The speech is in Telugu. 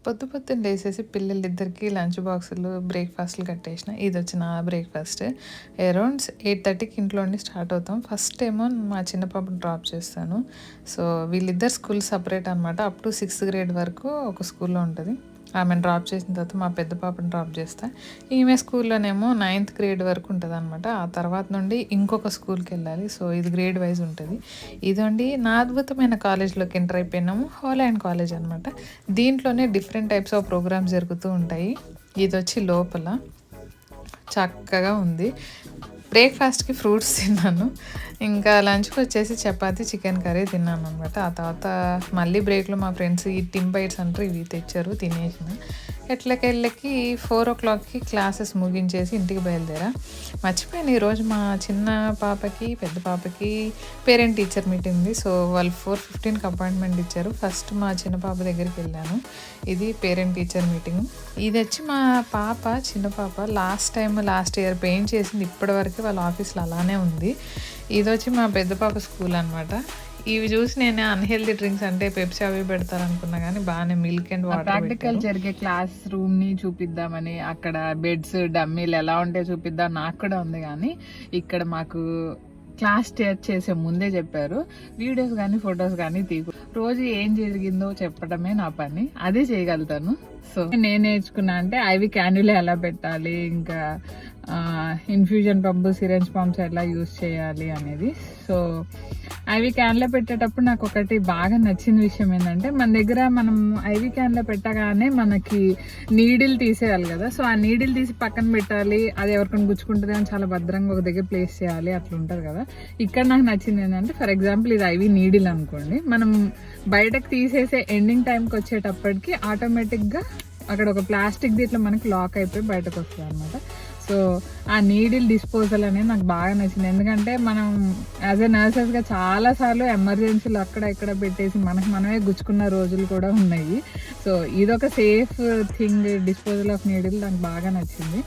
పొద్దున్న లేసేసి పిల్లలిద్దరికీ లంచ్ బాక్సులు, బ్రేక్‌ఫాస్ట్‌లు కట్టేసిన. ఇదొచ్చి నా బ్రేక్‌ఫాస్ట్. అరౌండ్ 8:30కి ఇంట్లో నుండి స్టార్ట్ అవుతాం. ఫస్ట్ ఏమో మా చిన్న పాపని డ్రాప్ చేస్తాను. సో, వీళ్ళిద్దరు స్కూల్ సెపరేట్ అనమాట. అప్ టు 6థ్ గ్రేడ్ వరకు ఒక స్కూల్‌లో ఉంటది. ఆమెను డ్రాప్ చేసిన తర్వాత మా పెద్ద పాపని డ్రాప్ చేస్తా. ఈమె స్కూల్‌లోనేమో 9థ్ గ్రేడ్ వరకు ఉంటదనమాట. ఆ తర్వాత నుండి ఇంకొక స్కూల్‌కెళ్ళాలి. సో, ఇది గ్రేడ్ వైస్ ఉంటది. ఇదండి నా అద్భుతమైన కాలేజ్‌లోకి ఎంటర్ అయిపోయినాము. హాలాండ్ కాలేజ్ అనమాట. దీంట్లోనే డిఫరెంట్ టైప్స్ ఆఫ్ ప్రోగ్రామ్స్ జరుగుతూ ఉంటాయి. ఇదొచ్చి లోపల చక్కగా ఉంది. బ్రేక్‌ఫాస్ట్‌కి ఫ్రూట్స్ తిన్నాను. ఇంకా లంచ్‌కి వచ్చేసి చపాతీ, చికెన్ కర్రీ తిన్నాననమాట. ఆ తర్వాత మళ్ళీ బ్రేక్‌లో మా ఫ్రెండ్స్ ఈ టిమ్ బైట్స్ అంటారు ఇవి తెచ్చారు తినేసిన. ఎట్లకెళ్ళకి 4:00కి క్లాసెస్ ముగించేసి ఇంటికి బయలుదేరా. మర్చిపోయాను ఈరోజు మా చిన్న పాపకి, పెద్ద పాపకి పేరెంట్ టీచర్ మీటింగ్ ఉంది. సో, వాళ్ళు 4:15కి అపాయింట్మెంట్ ఇచ్చారు. ఫస్ట్ మా చిన్న పాప దగ్గరికి వెళ్ళాను. ఇది పేరెంట్ టీచర్ మీటింగ్. ఇది వచ్చి మా పాప, చిన్న పాప లాస్ట్ ఇయర్ పెయింట్ చేసింది. ఇప్పటివరకు వాళ్ళ ఆఫీస్లో అలానే ఉంది. ఇది వచ్చి మా పెద్ద పాప స్కూల్ అనమాట. ఇవి చూసి నేను అన్‌హెల్తీ డ్రింక్స్ అంటే పెప్సీ అవి పెడతారనుకున్నా కానీ బాగానే మిల్క్ అండ్ వాటర్ ప్రాక్టికల్ జరిగే క్లాస్ రూమ్ ని చూపిద్దామని, అక్కడ బెడ్స్ డమ్మీలు ఎలా ఉంటాయో చూపిద్దాం నాకు కూడా ఉంది. కానీ ఇక్కడ మాకు క్లాస్ స్టార్ట్ చేసే ముందే చెప్పారు వీడియోస్ కానీ ఫొటోస్ కానీ తీకు, రోజు ఏం జరిగిందో చెప్పడమే నా పని, అదే చేయగలుగుతాను. సో నేను నేర్చుకున్నా అంటే ఐవి క్యాన్యులే ఎలా పెట్టాలి, ఇంకా ఇన్ఫ్యూజన్ పంపు, సిరెంజ్ పంప్స్ ఎలా యూజ్ చేయాలి అనేది. సో ఐవి క్యాన్లో పెట్టేటప్పుడు నాకు ఒకటి బాగా నచ్చిన విషయం ఏంటంటే, మన దగ్గర మనం ఐవి క్యాన్లో పెట్టగానే మనకి నీడిల్ తీసేయాలి కదా. సో ఆ నీడిల్ తీసి పక్కన పెట్టాలి, అది ఎవరికైనా గుచ్చుకుంటుంది అని చాలా భద్రంగా ఒక దగ్గర ప్లేస్ చేయాలి, అట్లా ఉంటుంది కదా. ఇక్కడ నాకు నచ్చింది ఏంటంటే, ఫర్ ఎగ్జాంపుల్ ఇది ఐవి నీడిల్ అనుకోండి, మనం బయటకు తీసేసే ఎండింగ్ టైంకి వచ్చేటప్పటికి ఆటోమేటిక్గా అక్కడ ఒక ప్లాస్టిక్ దీంట్లో మనకి లాక్ అయిపోయి బయటకు వస్తుంది అనమాట. సో ఆ నీడిల్ డిస్పోజల్ అనేది నాకు బాగా నచ్చింది. ఎందుకంటే మనం యాజ్ ఎ నర్సెస్గా చాలాసార్లు ఎమర్జెన్సీలు అక్కడ ఇక్కడ పెట్టేసి మనమే గుచ్చుకున్న రోజులు కూడా ఉన్నాయి. సో ఇదొక safe thing, disposal of needle నాకు బాగా నచ్చింది.